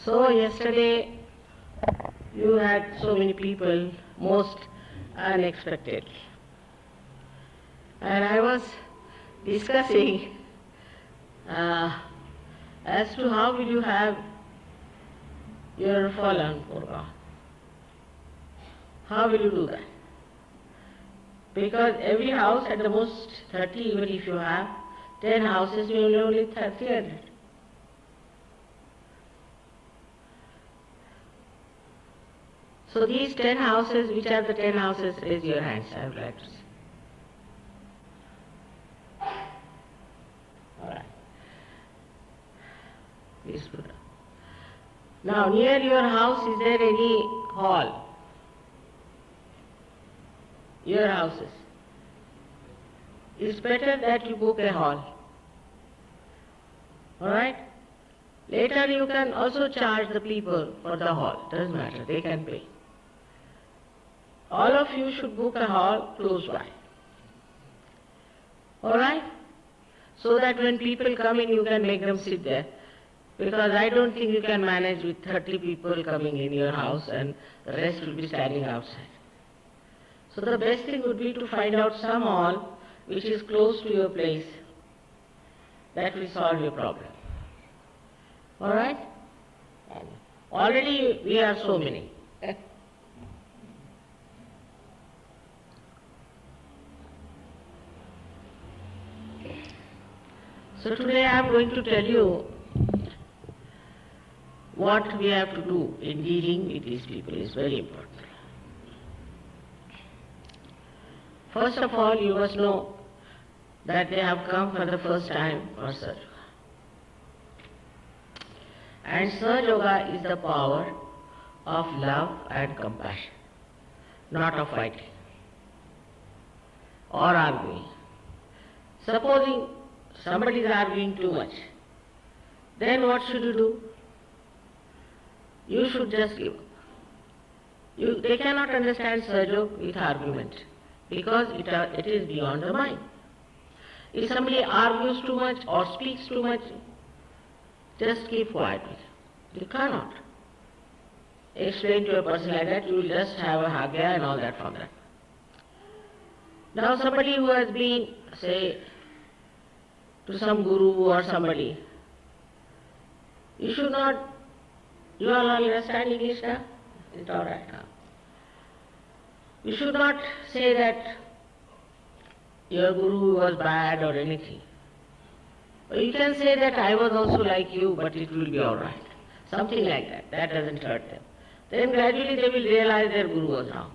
So yesterday you had so many people, most unexpectedly. And I was discussing as to how will you have your fallen program. How will you do that? Because every house at the most 30, even if you have 10 houses, you will only 300. So these 10 houses, which are the 10 houses? Raise your hands, I would like to see. All right. Please put up. Now, near your house, is there any hall? Your houses. It's better that you book a hall. All right? Later you can also charge the people for the hall. Doesn't matter, they can pay. All of you should book a hall close by. All right? So that when people come in, you can make them sit there. Because I don't think you can manage with 30 people coming in your house and the rest will be standing outside. So the best thing would be to find out some hall which is close to your place. That will solve your problem. All right? And already we are so many. So today I am going to tell you what we have to do in dealing with these people is very important. First of all, you must know that they have come for the first time for Sahaja Yoga. And Sahaja Yoga is the power of love and compassion, not of fighting or arguing. Supposing somebody is arguing too much, then what should you do? You should just give up. They cannot understand Sahaja Yoga with argument because it is beyond the mind. If somebody argues too much or speaks too much, just keep quiet with him. You cannot explain to a person like that, you will just have a hagya and all that from that. Now somebody who has been, say, to some guru or somebody, you should not, you all understand English now? It's all right now. You should not say that your guru was bad or anything. You can say that I was also like you, but it will be all right. Something like that. That doesn't hurt them. Then gradually they will realize their guru was wrong.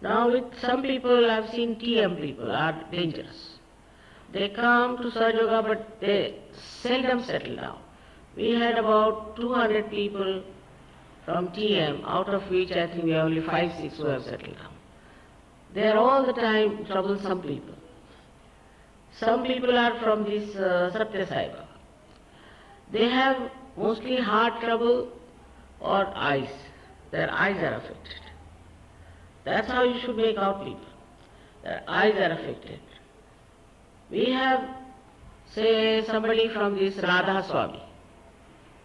Now with some people, I've seen TM people are dangerous. They come to Sahaja Yoga, but they seldom settle down. We had about 200 people from TM, out of which I think we have only 5-6 who have settled down. They are all the time troublesome people. Some people are from this Satya Sai Baba. They have mostly heart trouble or eyes. Their eyes are affected. That's how you should make out people. Their eyes are affected. We have, say, somebody from this Radha Swami.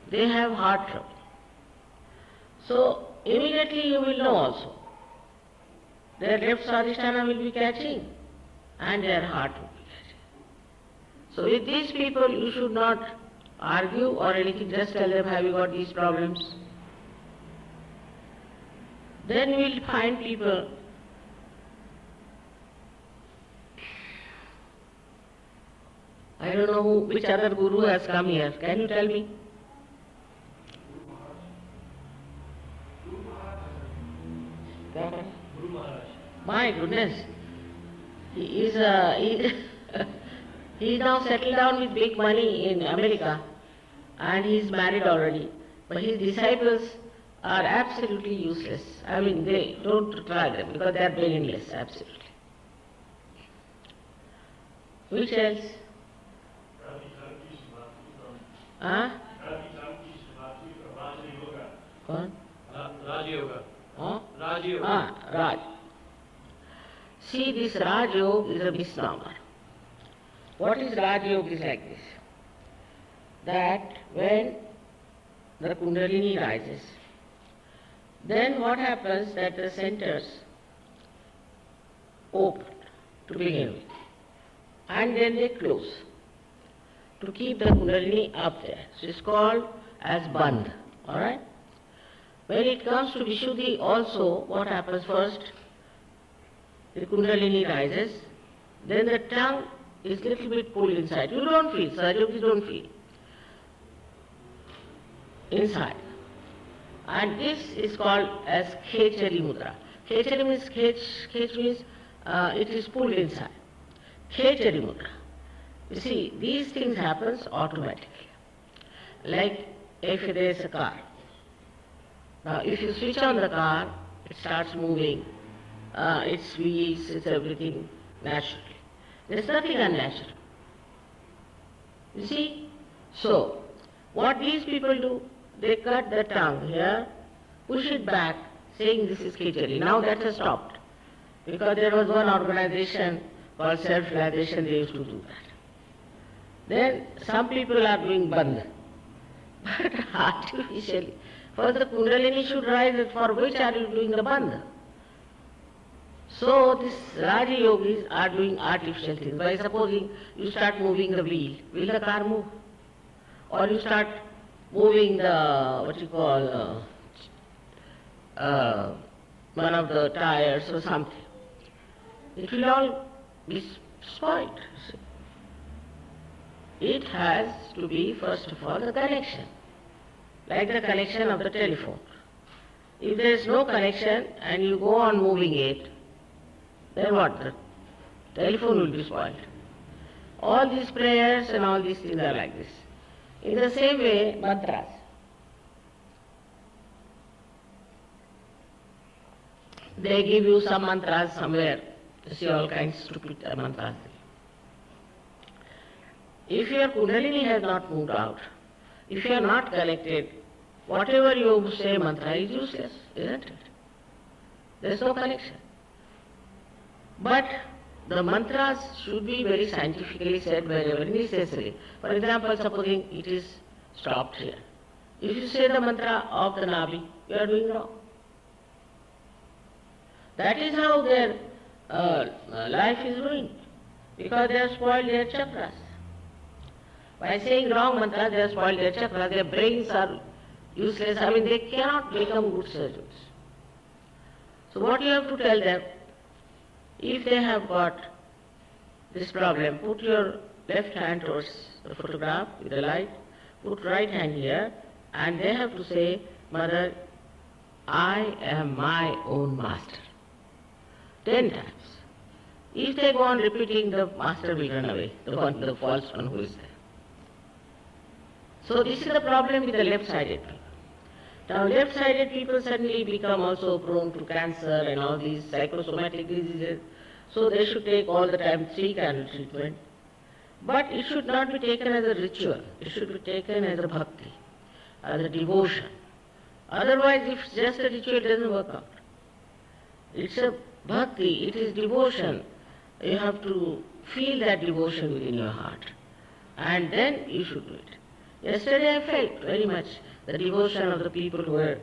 They have heart trouble. So immediately you will know also. Their left Swadhisthana will be catching and their heart will be catching. So with these people you should not argue or anything, just tell them, have you got these problems? Then you will find people I don't know which other guru has come here. Can you tell me? My goodness. He is now settled down with big money in America and he is married already. But his disciples are absolutely useless. I mean, they don't try them because they are meaningless, absolutely. Which else? Huh? What? Raj Yoga. Huh? Raj Yoga. Raj. See, this Raj Yoga is a misnomer. What is Raj Yoga is like this. That when the Kundalini rises. Then what happens that the centers open to begin with, and then they close to keep the Kundalini up there. So it's called as Bandh. Alright? When it comes to Vishuddhi also, what happens first? The Kundalini rises, then the tongue is little bit pulled inside. You don't feel, Sahaja-yogis don't feel. Inside. And this is called as Khechari Mudra. Khechari means, Khech means it is pulled inside. Khechari Mudra. You see, these things happens automatically. Like if there is a car. Now if you switch on the car, it starts moving. Its wheels, it's everything naturally. There's nothing unnatural. You see? So, what these people do, they cut the tongue here, push it back, saying this is Khechari. Now that has stopped. Because there was one organization called self-realization, they used to do that. Then some people are doing Bandh. But artificially, for the Kundalini should rise, for which are you doing the Bandh? So these Raja Yogis are doing artificial things. By supposing you start moving the wheel, will the car move? Or you start moving the, what you call, one of the tires or something. It will all be spoiled. It has to be, first of all, the connection. Like the connection of the telephone. If there is no connection and you go on moving it, then what? The telephone will be spoiled. All these prayers and all these things are like this. In the same way, mantras. They give you some mantras somewhere. You see all kinds of stupid mantras. If your Kundalini has not moved out, if you are not connected, whatever you say mantra is useless, isn't it? There is no connection. But the mantras should be very scientifically said wherever necessary. For example, supposing it is stopped here. If you say the mantra of the Nabi, you are doing wrong. That is how their life is ruined, because they have spoiled their chakras. By saying wrong mantras, they have spoiled their chakras, their brains are useless. I mean, they cannot become good surgeons. So what you have to tell them, if they have got this problem, put your left hand towards the photograph with the light, put right hand here, and they have to say, Mother, I am my own master. 10 times. If they go on repeating, the master will run away, the false one who is there. So this is the problem with the left-sided people. Now left-sided people suddenly become also prone to cancer and all these psychosomatic diseases. So they should take all the time 3 candle treatment. But it should not be taken as a ritual. It should be taken as a bhakti, as a devotion. Otherwise, if just a ritual, it doesn't work out. It's a bhakti, it is devotion. You have to feel that devotion within your heart. And then you should do it. Yesterday I felt very much the devotion of the people who were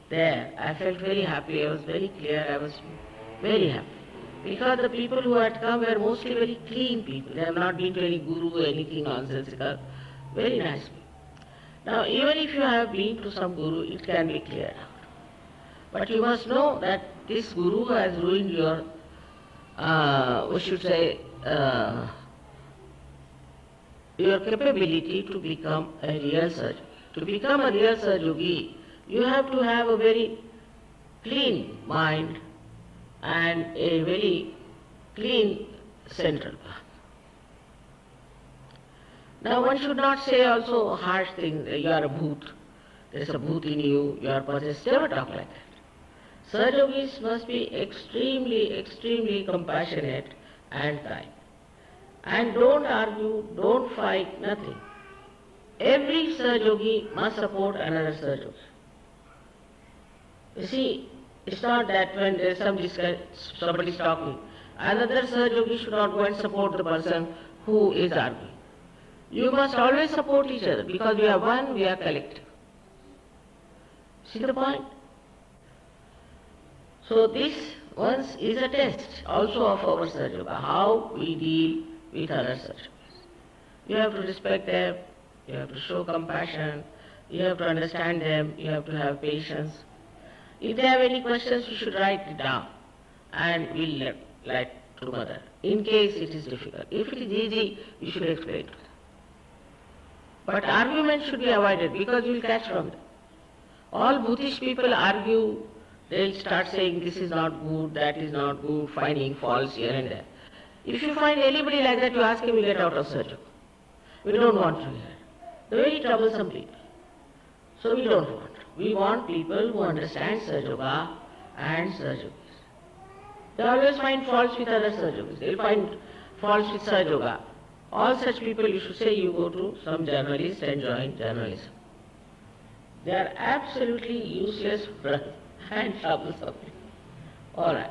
there. I felt very happy, I was very clear, I was very happy. Because the people who had come were mostly very clean people. They have not been to any guru or anything nonsensical. Very nice people. Now even if you have been to some guru, it can be cleared out. But you must know that this guru has ruined your, we should say, your capability to become a real surgeon. To become a real Sahaja-yogi, you have to have a very clean mind and a very clean central path. Now one should not say also harsh things, you are a bhoot, there is a bhoot in you, you are possessed, never talk like that. Sahaja-yogis must be extremely, extremely compassionate and kind. And don't argue, don't fight, nothing. Every Sahaja-yogi must support another Sahaja-yogi. You see, it's not that when there is some somebody is talking, another Sahaja-yogi should not go and support the person who is arguing. You must always support each other, because we are one, we are collective. See the point? So this once is a test also of our Sahaja Yoga, how we deal with other Sahaja Yogas. You have to respect them, you have to show compassion, you have to understand them, you have to have patience. If they have any questions, you should write it down and we'll write to Mother, in case it is difficult. If it is easy, you should explain to them. But argument should be avoided because you will catch from them. All Buddhist people argue, they'll start saying this is not good, that is not good, finding faults here and there. If you find anybody like that, you ask him, we get out of Sahaja Yoga. We don't want to hear. They're very troublesome people. So we don't want. We want people who understand Sahaja Yoga and Sahaja Yogis. They always find faults with other Sahaja Yogis. They'll find faults with Sahaja Yoga. All such people, you should say you go to some journalist and join journalism. They are absolutely useless and troublesome. All right.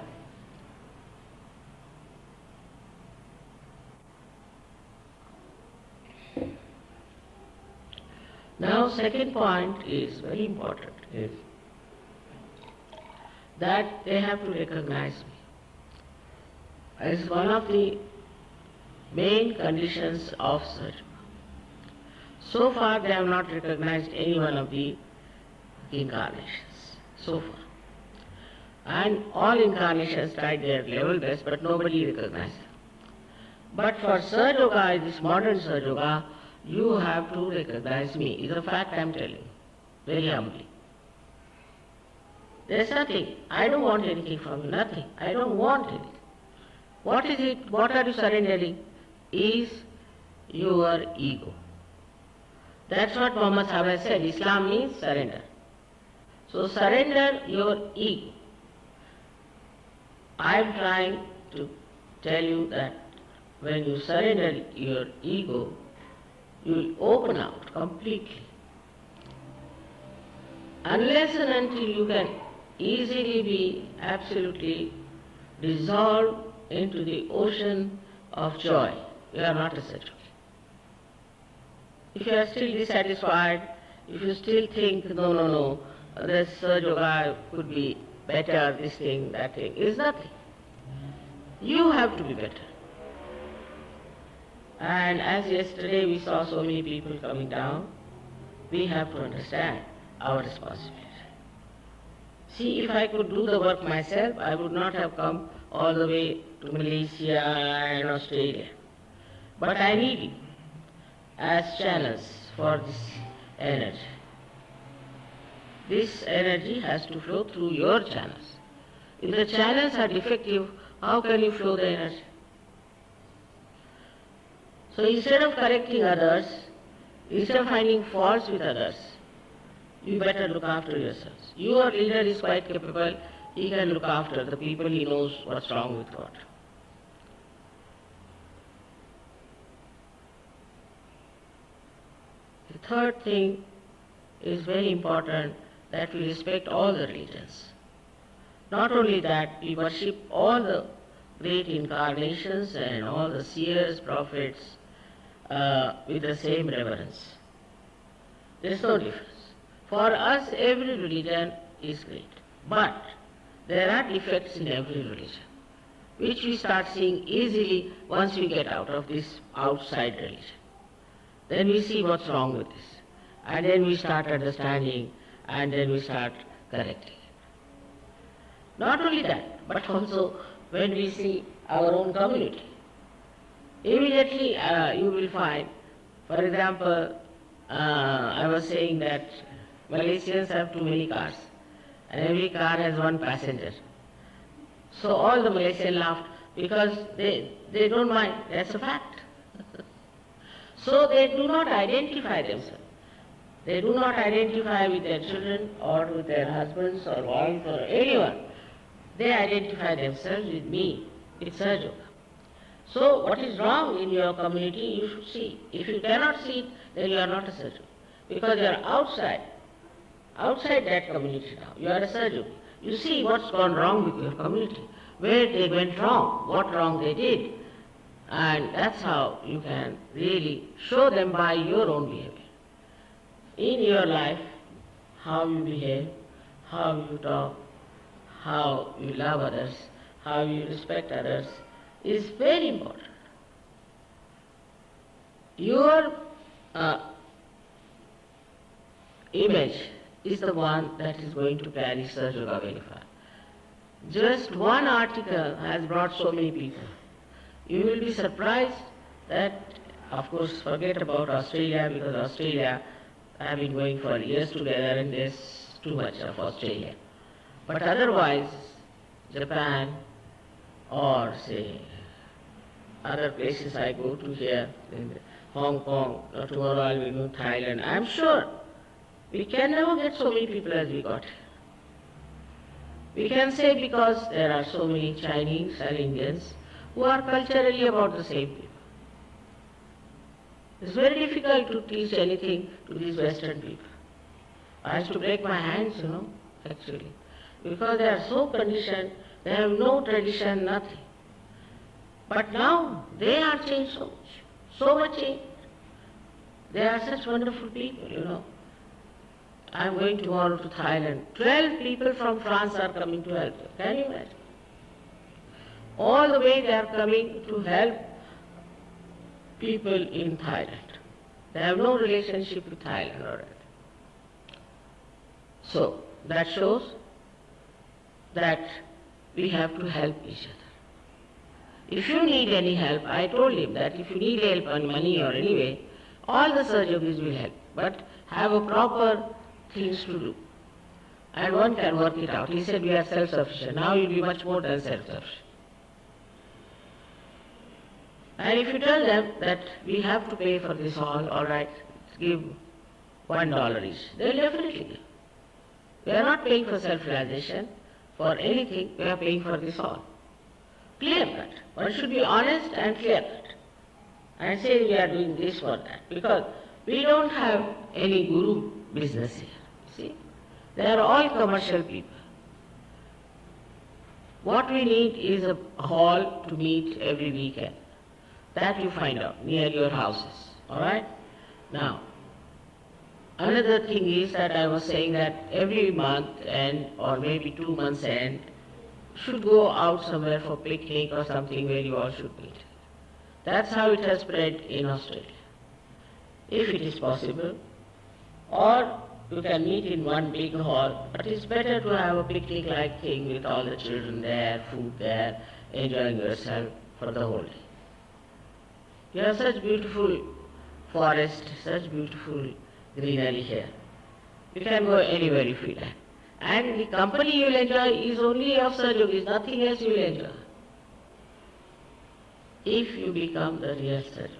Now, second point is very important, is that they have to recognize me as one of the main conditions of Sahaja Yoga. So far, they have not recognized any one of the incarnations, so far. And all incarnations tried their level best, but nobody recognized them. But for Sahaja Yoga, this modern Sahaja Yoga, you have to recognize me. It's a fact I am telling you, very humbly. There's nothing. I don't want anything from you, nothing. I don't want anything. What is it? What are you surrendering? Is your ego. That's what Muhammad Sahib has said. Islam means surrender. So surrender your ego. I am trying to tell you that when you surrender your ego, you will open out completely. Unless and until you can easily be absolutely dissolved into the ocean of joy, you are not a Sahaja Yogi. If you are still dissatisfied, if you still think, no, this Sahaja Yoga could be better, this thing, that thing, is nothing. You have to be better. And as yesterday we saw so many people coming down, we have to understand our responsibility. See, if I could do the work myself, I would not have come all the way to Malaysia and Australia. But I need you as channels for this energy. This energy has to flow through your channels. If the channels are defective, how can you flow the energy? So instead of correcting others, instead of finding faults with others, you better look after yourselves. Your leader is quite capable. He can look after the people. He knows what's wrong with God. The third thing is very important, that we respect all the religions. Not only that, we worship all the great incarnations and all the seers, prophets with the same reverence. There is no difference. For us, every religion is great. But there are defects in every religion, which we start seeing easily once we get out of this outside religion. Then we see what's wrong with this. And then we start understanding, and then we start correcting. Not only that, but also when we see our own community. Immediately you will find, for example, I was saying that Malaysians have too many cars, and every car has one passenger. So all the Malaysians laughed because they don't mind, that's a fact. So they do not identify themselves. They do not identify with their children or with their husbands or wives or anyone. They identify themselves with me, with Sahaja Yoga. So what is wrong in your community, you should see. If you cannot see it, then you are not a Sahaja Yogi. Because you are outside that community now. You are a Sahaja Yogi. You see what's gone wrong with your community, where they went wrong, what wrong they did. And that's how you can really show them by your own behavior. In your life, how you behave, how you talk, how you love others, how you respect others is very important. Your image is the one that is going to carry Sahaja Yoga very far. Just one article has brought so many people. You will be surprised that, of course, forget about Australia, because Australia, I have been going for years together and there's too much of Australia. But otherwise, Japan or say other places I go to here, in Hong Kong, or tomorrow I will go to Thailand, I am sure we can never get so many people as we got. We can say because there are so many Chinese and Indians who are culturally about the same people. It's very difficult to teach anything to these Western people. I used to break my hands, actually, because they are so conditioned, they have no tradition, nothing. But now they are changed so much changed. They are such wonderful people, I am going tomorrow to Thailand. 12 people from France are coming to help. Can you imagine? All the way they are coming to help people in Thailand. They have no relationship with Thailand already. So that shows that we have to help each other. If you need any help, I told him that if you need help on money or any way, all the Sahaja Yogis will help, but have a proper things to do. And one can work it out. He said we are self-sufficient. Now you will be much more than self-sufficient. And if you tell them that we have to pay for this all right, give $1 each, they will definitely give. We are not paying for self-realization, for anything, we are paying for this all. Clear cut. One should be honest and clear cut. And say we are doing this for that. Because we don't have any guru business here. See? They are all commercial people. What we need is a hall to meet every weekend. That you find out near your houses. Alright? Now, another thing is that I was saying that every month end or maybe 2 months end should go out somewhere for picnic or something where you all should meet. That's how it has spread in Australia. If it is possible, or you can meet in one big hall, but it's better to have a picnic-like thing with all the children there, food there, enjoying yourself for the whole day. You have such beautiful forest, such beautiful greenery here. You can go anywhere if you like. And the company you will enjoy is only of Sahaja Yogis, nothing else you will enjoy. If you become the real Sahaja Yogi.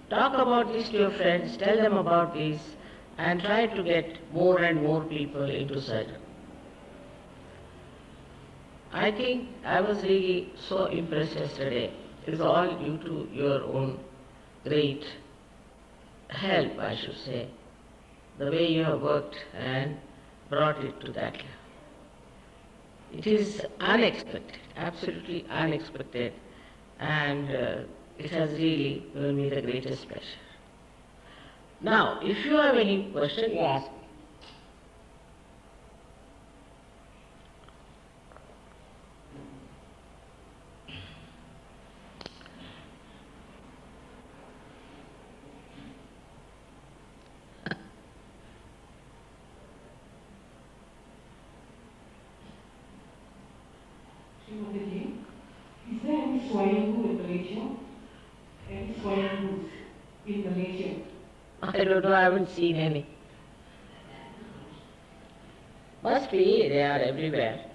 Talk about this to your friends, tell them about this, and try to get more and more people into Sahaja Yoga. I think I was really so impressed yesterday. It is all due to your own great help, I should say, the way you have worked and brought it to that level. It is unexpected, absolutely unexpected, and it has really given me the greatest pleasure. Now, if you have any question, you ask me. Is there any Swayambhu in Malaysia? Any Swayambhus in Malaysia? I don't know, I haven't seen any. Must be, they are everywhere.